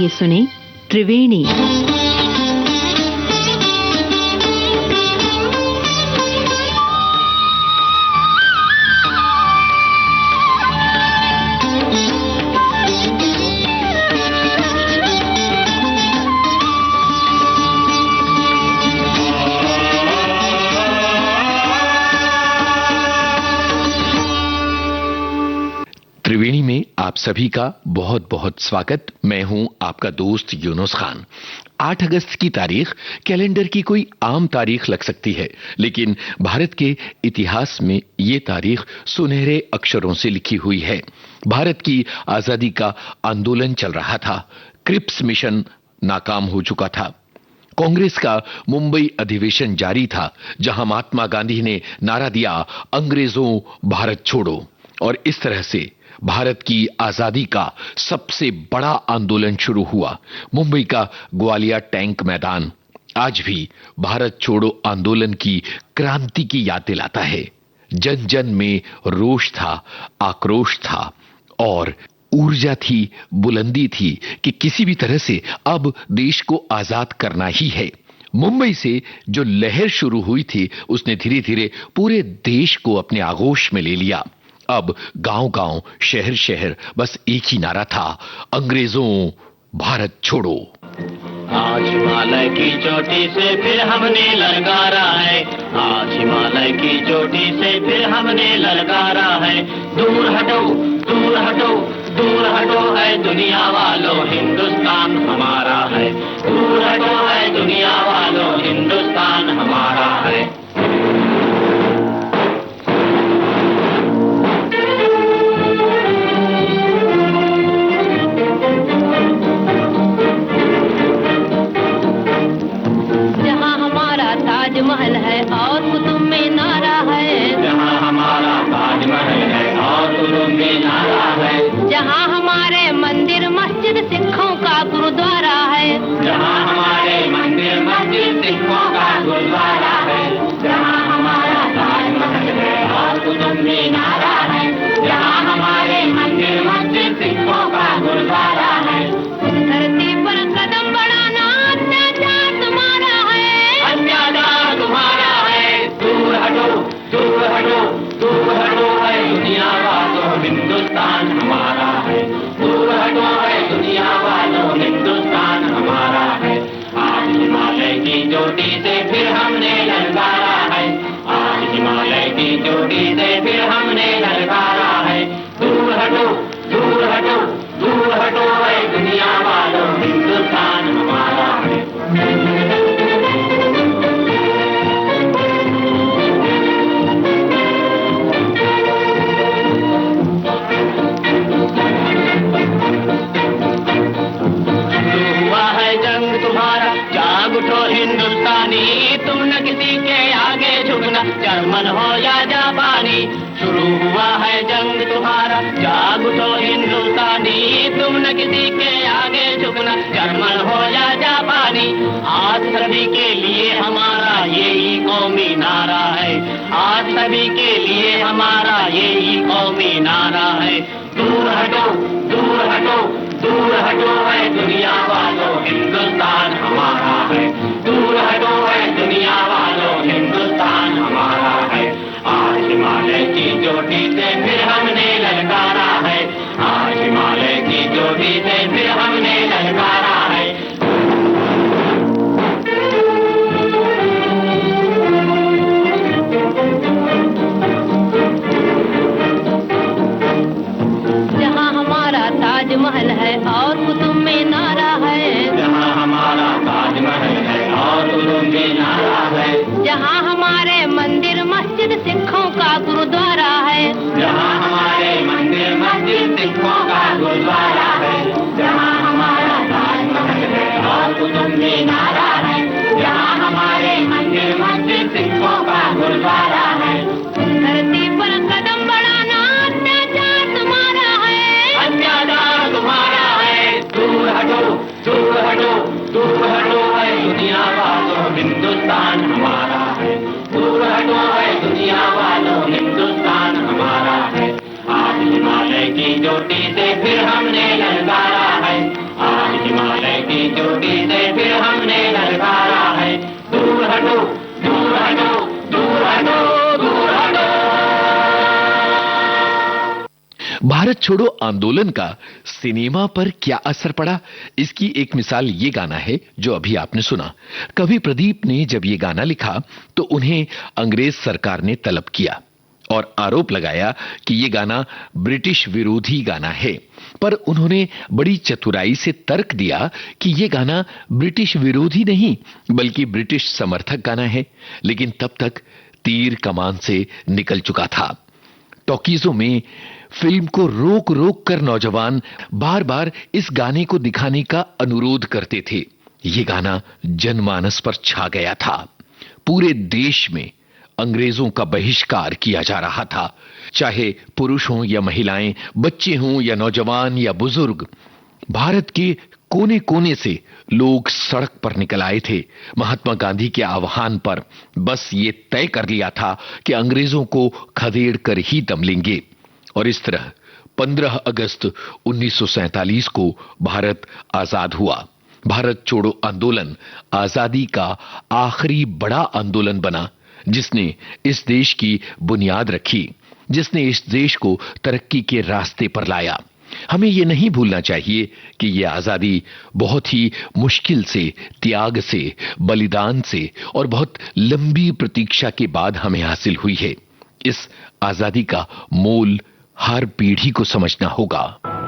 आइए सुने त्रिवेणी। त्रिवेणी में आप सभी का बहुत बहुत स्वागत। मैं हूं आपका दोस्त यूनुस खान। 8 अगस्त की तारीख कैलेंडर की कोई आम तारीख लग सकती है, लेकिन भारत के इतिहास में ये तारीख सुनहरे अक्षरों से लिखी हुई है। भारत की आजादी का आंदोलन चल रहा था। क्रिप्स मिशन नाकाम हो चुका था। कांग्रेस का मुंबई अधिवेशन जारी था, जहां महात्मा गांधी ने नारा दिया, अंग्रेजों भारत छोड़ो। और इस तरह से भारत की आजादी का सबसे बड़ा आंदोलन शुरू हुआ। मुंबई का ग्वालियर टैंक मैदान आज भी भारत छोड़ो आंदोलन की क्रांति की याद दिलाता है। जन जन में रोष था, आक्रोश था और ऊर्जा थी, बुलंदी थी कि किसी भी तरह से अब देश को आजाद करना ही है। मुंबई से जो लहर शुरू हुई थी, उसने धीरे धीरे पूरे देश को अपने आगोश में ले लिया। अब गांव-गांव, शहर-शहर बस एक ही नारा था, अंग्रेजों भारत छोड़ो। आज हिमालय की चोटी से फिर हमने ललकारा है, आज हिमालय की चोटी से फिर हमने ललकारा है। दूर हटो, दूर हटो, दूर हटो है दुनिया वालों, हिंदुस्तान हमारा है। दूर हटो है दुनिया वालों, हिंदुस्तान हमारा है। महल है और कुतुब मीनारा है, जहाँ हमारा ताजमहल है और कुतुब मीनारा है। जहाँ हमारे मंदिर मस्जिद सिखों का गुरुद्वारा है, जहाँ हमारे मंदिर मस्जिद सिखों का गुरुद्वारा है। जहाँ हमारा ताजमहल है और कुतुब मीनारा है, जहाँ हमारे मंदिर मस्जिद सिखों का गुरुद्वारा है। उस धरती पर कदम बढ़ाना अत्याचार तुम्हारा है, अत्याचार तुम्हारा है। दूर हटो, दूर हटो, दूर हटो है दुनिया वालों, हिंदुस्तान हमारा है। दूर हटो है दुनिया वालों, हिंदुस्तान हमारा है। आज हिमालय की चोटी से फिर हमने ललकारा है, आज हिमालय की चोटी से फिर हमने ललकारा है। दूर हटो, दूर हटो, दूर हटो है दुनिया वालों, हिंदुस्तान हमारा है। हिंदुस्तानी तुम न किसी के आगे झुकना, जर्मन हो या जापानी। शुरू हुआ है जंग तुम्हारा, जाग उठो हिंदुस्तानी, तुम न किसी के आगे झुकना, जर्मन हो या जापानी। आज सभी के लिए हमारा यही कौमी नारा है, आज सभी के लिए हमारा यही कौमी नारा है। दूर हटो, दूर हटो, दूर हटो है दुनिया वालों, हिंदुस्तान हमारा है। दूर हटो है दुनिया वालों, हिंदुस्तान हमारा है। आज हिमालय की चोटी से फिर हमने ललकारा है, आज हिमालय की चोटी से फिर हमने ललकारा है। जहाँ हमारा ताजमहल है और कुतुब मीनारा है, जहाँ हमारा ताजमहल है और कुतुब मीनारा है। जहाँ हमारे मंदिर मस्जिद सिखों का गुरुद्वारा है, जहाँ हमारे मंदिर मस्जिद सिखों का गुरुद्वारा है। जहाँ हमारा ताजमहल है और कुतुब मीनारा है, जहाँ हमारे मंदिर मस्जिद सिखों का गुरुद्वारा है। धरती पर कदम बढ़ाना अत्याचार तुम्हारा है, अत्याचार तुम्हारा है। दूर हटो, दूर हटो, दूर हटो है दुनिया वालों, हिंदुस्तान हमारा है। दूर हटो है दुनिया वालों, हिंदुस्तान हमारा है। आज हिमालय की चोटी से फिर हमने ललकारा है, आज हिमालय की चोटी से फिर हमने ललकारा है, दूर हटो, दूर हटो, दूर हटो, दूर हटो। भारत छोड़ो आंदोलन का सिनेमा पर क्या असर पड़ा, इसकी एक मिसाल ये गाना है जो अभी आपने सुना। कवि प्रदीप ने जब ये गाना लिखा तो उन्हें अंग्रेज सरकार ने तलब किया और आरोप लगाया कि ये गाना ब्रिटिश विरोधी गाना है, पर उन्होंने बड़ी चतुराई से तर्क दिया कि ये गाना ब्रिटिश विरोधी नहीं बल्कि ब्रिटिश समर्थक गाना है। लेकिन तब तक तीर कमान से निकल चुका था। टॉकीजों में फिल्म को रोक रोक कर नौजवान बार बार इस गाने को दिखाने का अनुरोध करते थे। ये गाना जनमानस पर छा गया था। पूरे देश में अंग्रेजों का बहिष्कार किया जा रहा था। चाहे पुरुष हों या महिलाएं, बच्चे हों या नौजवान या बुजुर्ग, भारत के कोने कोने से लोग सड़क पर निकल आए थे। महात्मा गांधी के आह्वान पर बस ये तय कर लिया था कि अंग्रेजों को खदेड़ कर ही दम लेंगे। और इस तरह 15 अगस्त 1947 को भारत आजाद हुआ। भारत छोड़ो आंदोलन आजादी का आखिरी बड़ा आंदोलन बना, जिसने इस देश की बुनियाद रखी, जिसने इस देश को तरक्की के रास्ते पर लाया। हमें यह नहीं भूलना चाहिए कि यह आजादी बहुत ही मुश्किल से, त्याग से, बलिदान से और बहुत लंबी प्रतीक्षा के बाद हमें हासिल हुई है। इस आजादी का मोल हर पीढ़ी को समझना होगा।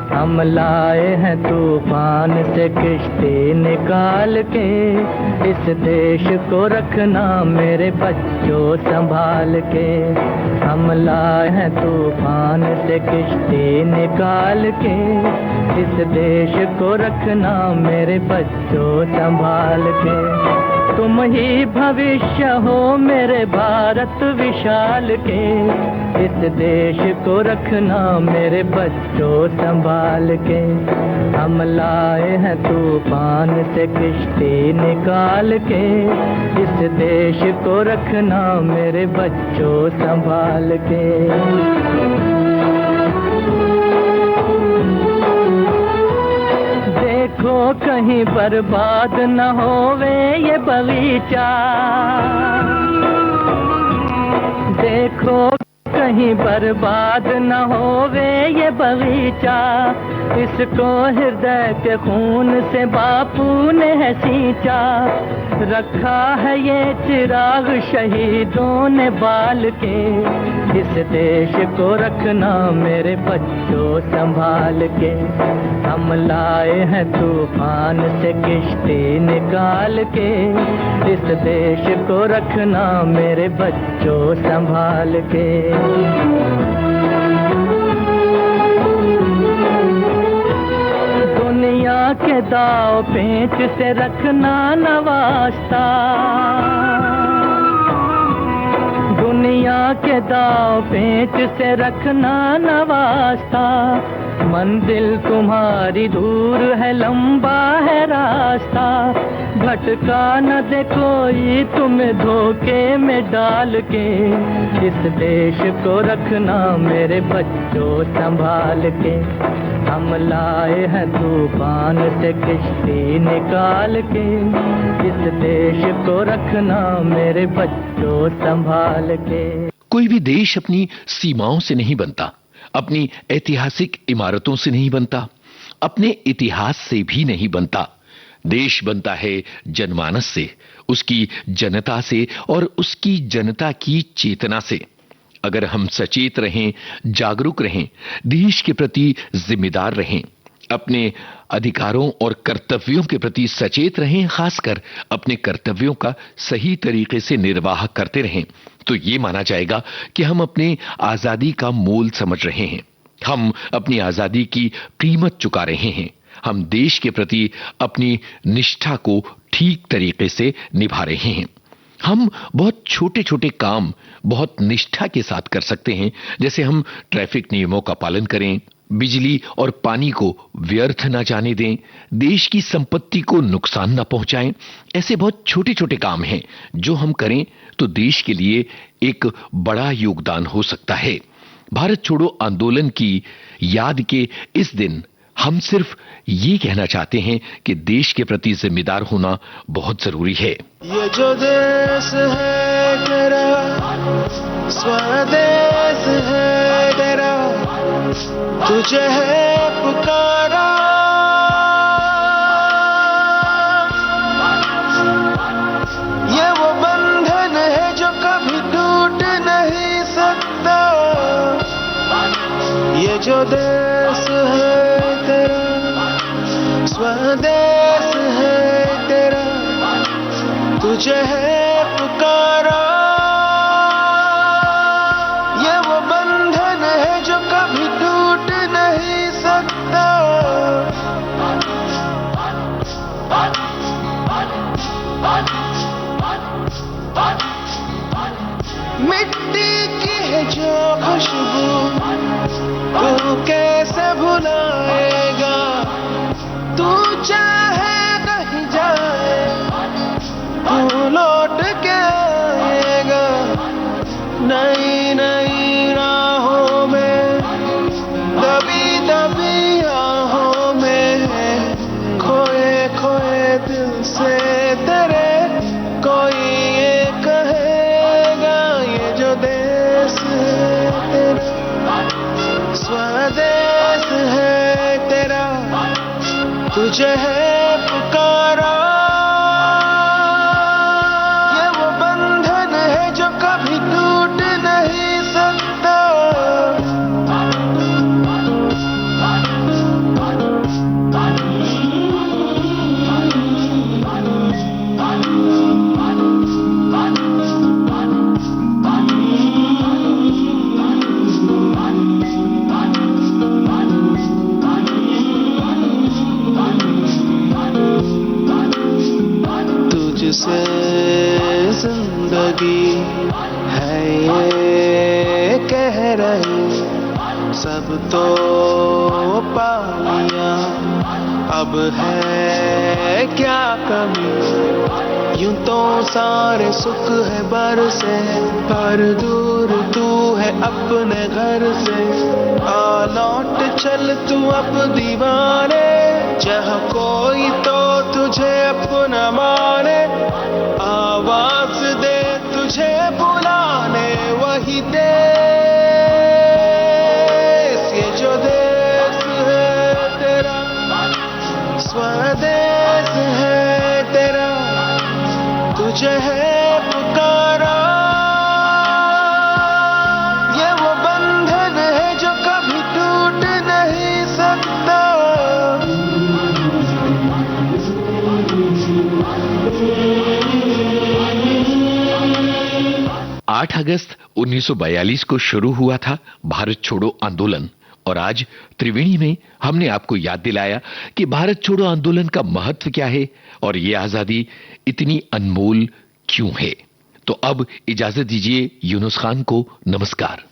हम लाए हैं तूफान से किश्ती निकाल के, इस देश को रखना मेरे बच्चों संभाल के। हम लाए हैं तूफान से किश्ती निकाल के, इस देश को रखना मेरे बच्चों संभाल के। तुम ही भविष्य हो मेरे भारत विशाल के, इस देश को रखना मेरे बच्चों संभाल के। हम लाए हैं तूफान से किश्ती निकाल के, इस देश को रखना मेरे बच्चों संभाल के। देखो कहीं बर्बाद न होवे ये बगीचा, देखो कहीं बर्बाद न होवे ये बगीचा, इसको हृदय के खून से बापू ने है सींचा। रखा है ये चिराग शहीदों ने बाल के, इस देश को रखना मेरे बच्चों संभाल के। हम लाए हैं तूफान से किश्ती निकाल के, इस देश को रखना मेरे बच्चों संभाल के। दुनिया के दाव पेंच से रखना न वास्ता, दुनिया के दाव पेंच से रखना न वास्ता। मंजिल तुम्हारी दूर है, लंबा है रास्ता, भटका न दे कोई तुम्हें धोखे में डाल के। इस देश को रखना मेरे बच्चों संभाल के। हम लाए हैं तूफान से किश्ती निकाल के, इस देश को रखना मेरे बच्चों संभाल के। कोई भी देश अपनी सीमाओं से नहीं बनता, अपनी ऐतिहासिक इमारतों से नहीं बनता, अपने इतिहास से भी नहीं बनता। देश बनता है जनमानस से, उसकी जनता से और उसकी जनता की चेतना से। अगर हम सचेत रहें, जागरूक रहें, देश के प्रति जिम्मेदार रहें, अपने अधिकारों और कर्तव्यों के प्रति सचेत रहें, खासकर अपने कर्तव्यों का सही तरीके से निर्वाह करते रहें, तो ये माना जाएगा कि हम अपने आजादी का मोल समझ रहे हैं, हम अपनी आजादी की कीमत चुका रहे हैं, हम देश के प्रति अपनी निष्ठा को ठीक तरीके से निभा रहे हैं। हम बहुत छोटे छोटे काम बहुत निष्ठा के साथ कर सकते हैं, जैसे हम ट्रैफिक नियमों का पालन करें, बिजली और पानी को व्यर्थ न जाने दें, देश की संपत्ति को नुकसान न पहुंचाएं। ऐसे बहुत छोटे छोटे काम हैं जो हम करें तो देश के लिए एक बड़ा योगदान हो सकता है। भारत छोड़ो आंदोलन की याद के इस दिन हम सिर्फ ये कहना चाहते हैं कि देश के प्रति जिम्मेदार होना बहुत जरूरी है। ये जो देश है तेरा, स्वदेश है तेरा, तुझे है पुकारा। ये वो बंधन है जो कभी टूट नहीं सकता। ये जो देश है तेरा, स्वदेश है तेरा, तुझे है पुकारा। ये वो बंधन है जो कभी टूट नहीं सकता। मिट्टी की है जो खुशबू, तू कैसे भुलाएगा। तू चाहे कहीं जाए, तू लौट के आएगा। नई नई राहों में, दबी दबी राहों में, खोए खोए दिल से तेरे कोई ये कहेगा। ये जो देश है तेरा, स्वदेश है तेरा, तुझे है पुकारा। ये वो बंधन है जो कभी टूट नहीं सकता। तुझसे जिंदगी है ये कह रही सब तो पा लिया। अब है क्या कमी, यूं तो सारे सुख है बरसे, पर दूर तू है अपने घर से। आ लौट चल तू अब दीवाने, जहाँ कोई तो तुझे अपना माने। आवाज दे तुझे बुलाने वही देश। ये जो देश है तेरा, स्वदेश है तेरा, तुझे है पुकारा। ये वो बंधन है जो कभी टूट नहीं सकता। 8 अगस्त 1942 को शुरू हुआ था भारत छोड़ो आंदोलन, और आज त्रिवेणी में हमने आपको याद दिलाया कि भारत छोड़ो आंदोलन का महत्व क्या है और ये आजादी इतनी अनमोल क्यों है। तो अब इजाजत दीजिए यूनुस खान को। नमस्कार।